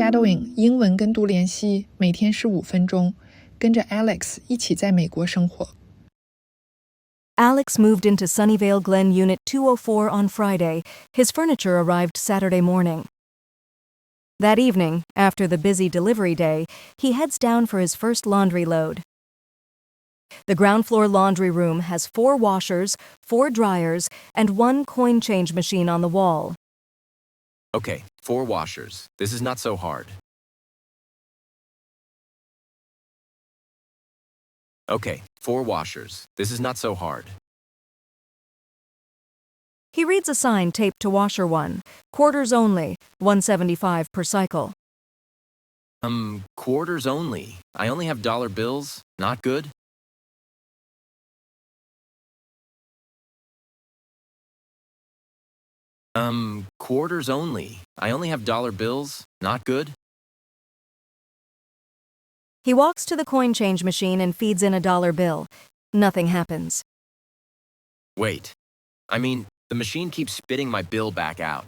Shadowing 英文跟读练习，每天15分钟，跟着 Alex 一起在美国生活。Alex moved into Sunnyvale Glen Unit 204 on Friday. His furniture arrived Saturday morning. That evening, after the busy delivery day, he heads down for his first laundry load. The ground floor laundry room has 4 washers, 4 dryers, and 1 coin change machine on the wall. Okay, 4 washers. This is not so hard. Okay, 4 washers. This is not so hard. He reads a sign taped to washer 1, quarters only, $1.75 per cycle. Quarters only. I only have dollar bills. Not good? Quarters only. I only have dollar bills. Not good? He walks to the coin change machine and feeds in a dollar bill. Nothing happens. Wait. The machine keeps spitting my bill back out.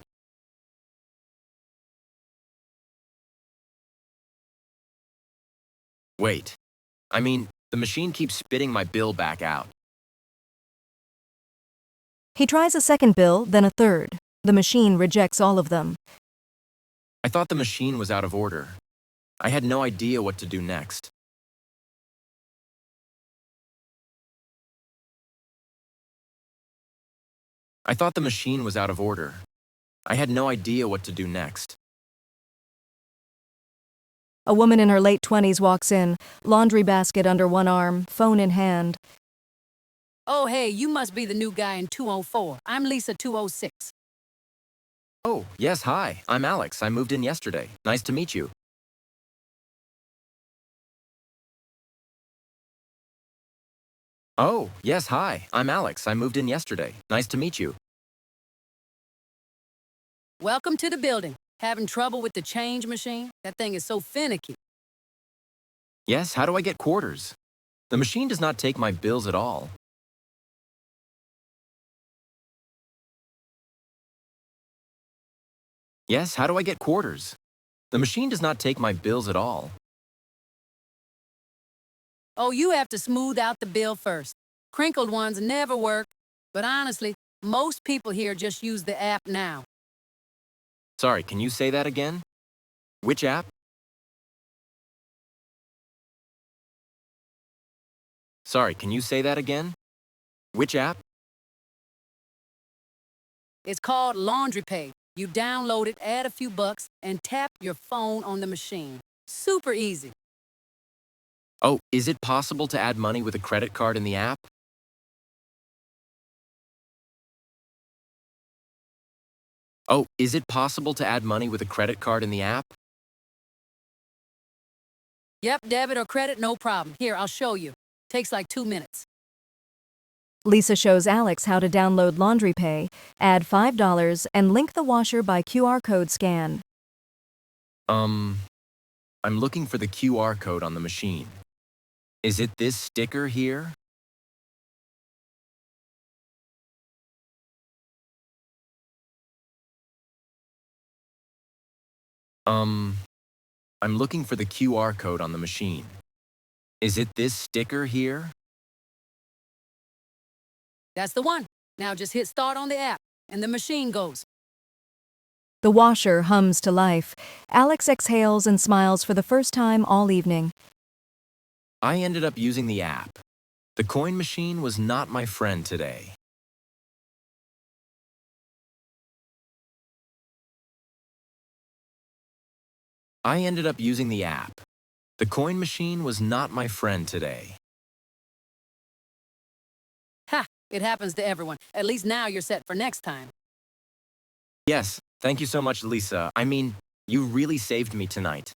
Wait. The machine keeps spitting my bill back out. He tries a second bill, then a third. The machine rejects all of them. I thought the machine was out of order. I had no idea what to do next. I thought the machine was out of order. I had no idea what to do next. A woman in her late 20s walks in, laundry basket under one arm, phone in hand. Oh, hey, you must be the new guy in 204. I'm Lisa 206. Oh, yes, hi. I'm Alex. I moved in yesterday. Nice to meet you. Oh, yes, hi. I'm Alex. I moved in yesterday. Nice to meet you. Welcome to the building. Having trouble with the change machine? That thing is so finicky. Yes, how do I get quarters? The machine does not take my bills at all. Yes, how do I get quarters? The machine does not take my bills at all. Oh, you have to smooth out the bill first. Crinkled ones never work. But honestly, most people here just use the app now. Sorry, can you say that again? Which app? Sorry, can you say that again? Which app? It's called Laundry Pay. You download it, add a few bucks, and tap your phone on the machine. Super easy. Oh, is it possible to add money with a credit card in the app? Oh, is it possible to add money with a credit card in the app? Yep, debit or credit, no problem. Here, I'll show you. Takes like 2 minutes. Lisa shows Alex how to download Laundry Pay, add $5, and link the washer by QR code scan. I'm looking for the QR code on the machine. Is it this sticker here? I'm looking for the QR code on the machine. Is it this sticker here? That's the one. Now just hit start on the app, and the machine goes. The washer hums to life. Alex exhales and smiles for the first time all evening. I ended up using the app. The coin machine was not my friend today. I ended up using the app. The coin machine was not my friend today. Ha! It happens to everyone. At least now you're set for next time. Yes, thank you so much, Lisa. You really saved me tonight.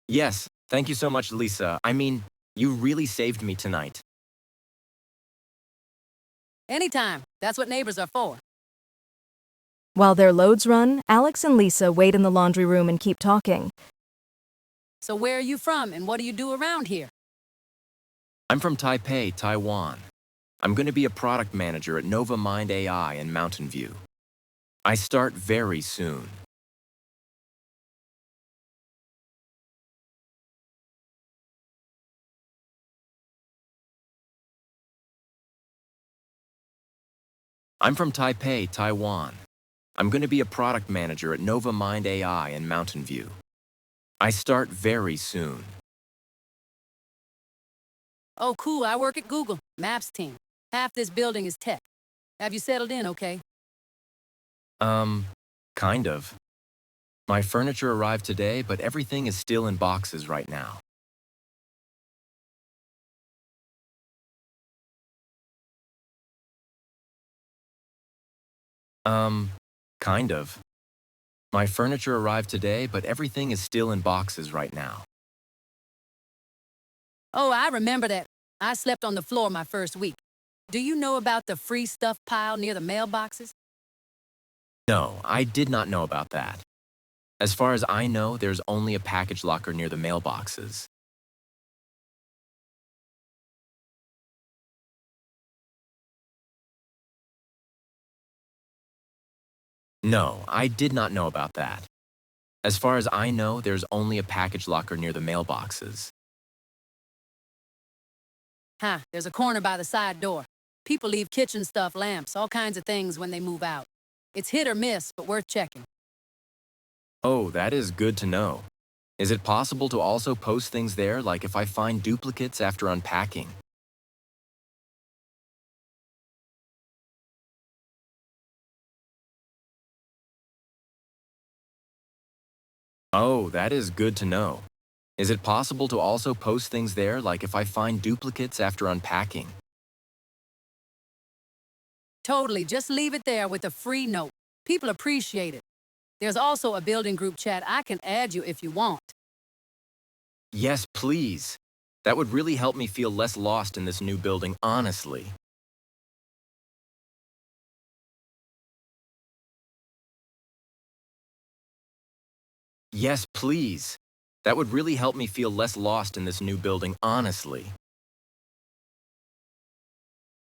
Yes, thank you so much, Lisa. You really saved me tonight. Anytime. That's what neighbors are for. While their loads run, Alex and Lisa wait in the laundry room and keep talking. So where are you from, and what do you do around here? I'm from Taipei, Taiwan. I'm going to be a product manager at Nova Mind AI in Mountain View. I start very soon. I'm from Taipei, Taiwan. I'm going to be a product manager at Nova Mind AI in Mountain View. I start very soon. Oh, cool. I work at Google. Maps team. Half this building is tech. Have you settled in okay? Kind of. My furniture arrived today, but everything is still in boxes right now. Kind of. My furniture arrived today, but everything is still in boxes right now. Oh, I remember that. I slept on the floor my first week. Do you know about the free stuff pile near the mailboxes? No, I did not know about that. As far as I know, there's only a package locker near the mailboxes. No, I did not know about that. As far as I know, there's only a package locker near the mailboxes. There's a corner by the side door. People leave kitchen stuff, lamps, all kinds of things when they move out. It's hit or miss, but worth checking. Oh, that is good to know. Is it possible to also post things there, like if I find duplicates after unpacking? Oh, that is good to know. Is it possible to also post things there, like if I find duplicates after unpacking? Totally, just leave it there with a free note. People appreciate it. There's also a building group chat. I can add you if you want. Yes, please. That would really help me feel less lost in this new building, honestly. Yes, please. That would really help me feel less lost in this new building, honestly.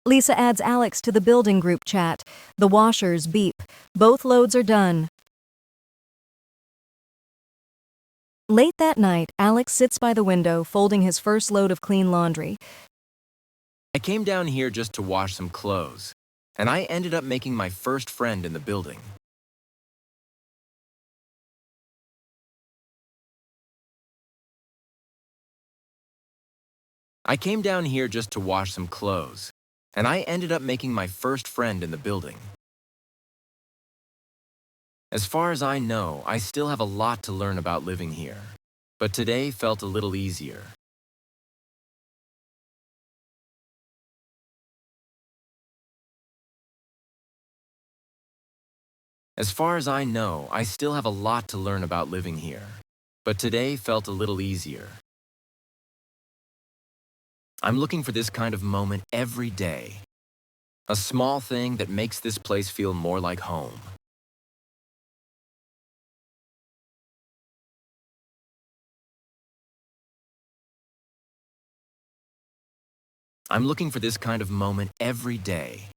Lisa adds Alex to the building group chat. The washers beep. Both loads are done. Late that night, Alex sits by the window folding his first load of clean laundry. I came down here just to wash some clothes, and I ended up making my first friend in the building. I came down here just to wash some clothes, and I ended up making my first friend in the building. As far as I know, I still have a lot to learn about living here, but today felt a little easier. As far as I know, I still have a lot to learn about living here, but today felt a little easier. I'm looking for this kind of moment every day. A small thing that makes this place feel more like home. I'm looking for this kind of moment every day.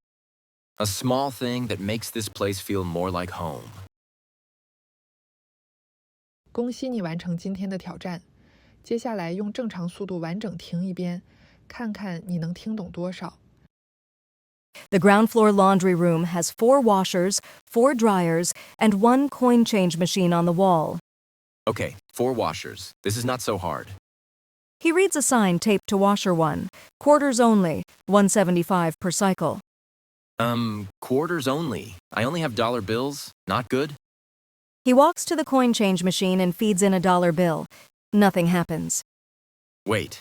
A small thing that makes this place feel more like home. 恭喜你完成今天的挑战。接下来用正常速度完整听一遍，看看你能听懂多少。The ground floor laundry room has 4 washers, 4 dryers, and 1 coin change machine on the wall. Okay, 4 washers. This is not so hard. He reads a sign taped to washer 1. Quarters only, $1.75 per cycle. Quarters only. I only have dollar bills. Not good? He walks to the coin change machine and feeds in a dollar bill. Nothing happens. Wait.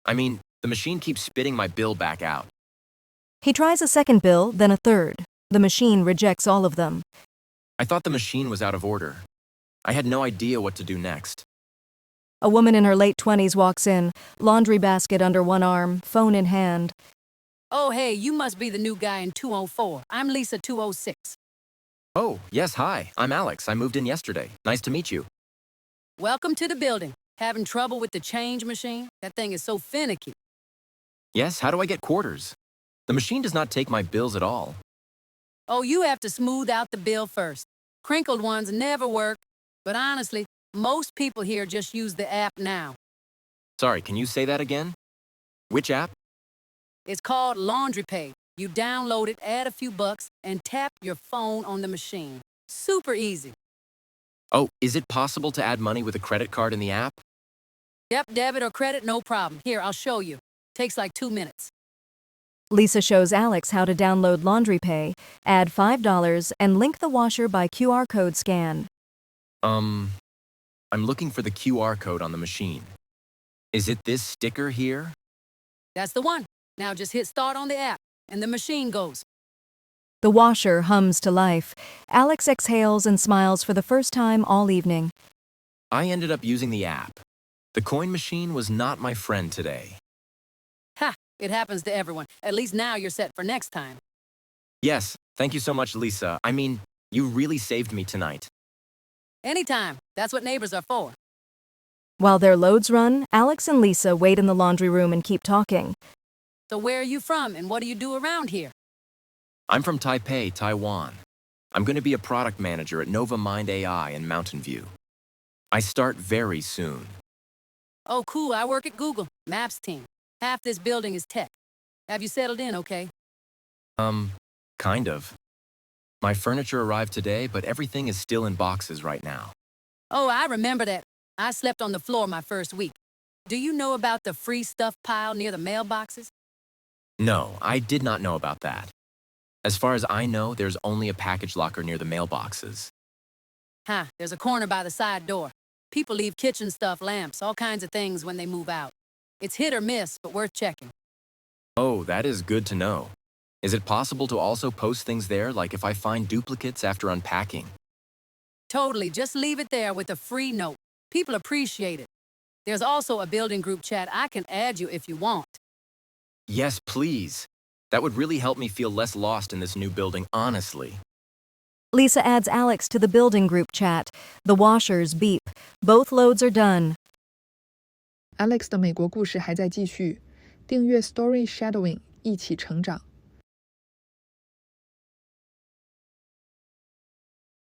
The machine keeps spitting my bill back out. He tries a second bill, then a third. The machine rejects all of them. I thought the machine was out of order. I had no idea what to do next. A woman in her late 20s walks in, laundry basket under one arm, phone in hand. Oh, hey, you must be the new guy in 204. I'm Lisa 206. Oh, yes, hi. I'm Alex. I moved in yesterday. Nice to meet you. Welcome to the building. Having trouble with the change machine? That thing is so finicky. Yes, how do I get quarters? The machine does not take my bills at all. Oh, you have to smooth out the bill first. Crinkled ones never work, but honestly, most people here just use the app now. Sorry, can you say that again? Which app? It's called Laundry Pay. You download it, add a few bucks, and tap your phone on the machine. Super easy. Oh, is it possible to add money with a credit card in the app? Yep, debit or credit, no problem. Here, I'll show you. Takes like 2 minutes. Lisa shows Alex how to download Laundry Pay, add $5, and link the washer by QR code scan. I'm looking for the QR code on the machine. Is it this sticker here? That's the one. Now just hit start on the app, and the machine goes. The washer hums to life. Alex exhales and smiles for the first time all evening. I ended up using the app. The coin machine was not my friend today. Ha! It happens to everyone. At least now you're set for next time. Yes, thank you so much, Lisa. I mean, you really saved me tonight. Anytime. That's what neighbors are for. While their loads run, Alex and Lisa wait in the laundry room and keep talking. So where are you from, and what do you do around here? I'm from Taipei, Taiwan. I'm going to be a product manager at Nova Mind AI in Mountain View. I start very soon. Oh, cool. I work at Google. Maps team. Half this building is tech. Have you settled in okay? Kind of. My furniture arrived today, but everything is still in boxes right now. Oh, I remember that. I slept on the floor my first week. Do you know about the free stuff pile near the mailboxes? No, I did not know about that. As far as I know, there's only a package locker near the mailboxes. There's a corner by the side door. People leave kitchen stuff, lamps, all kinds of things when they move out. It's hit or miss, but worth checking. Oh, that is good to know. Is it possible to also post things there, like if I find duplicates after unpacking? Totally. Just leave it there with a free note. People appreciate it. There's also a building group chat. I can add you if you want. Yes, please. That would really help me feel less lost in this new building, honestly. Lisa adds Alex to the building group chat. The washers beep. Both loads are done. Alex 的美国故事还在继续，订阅 Story Shadowing，一起成长。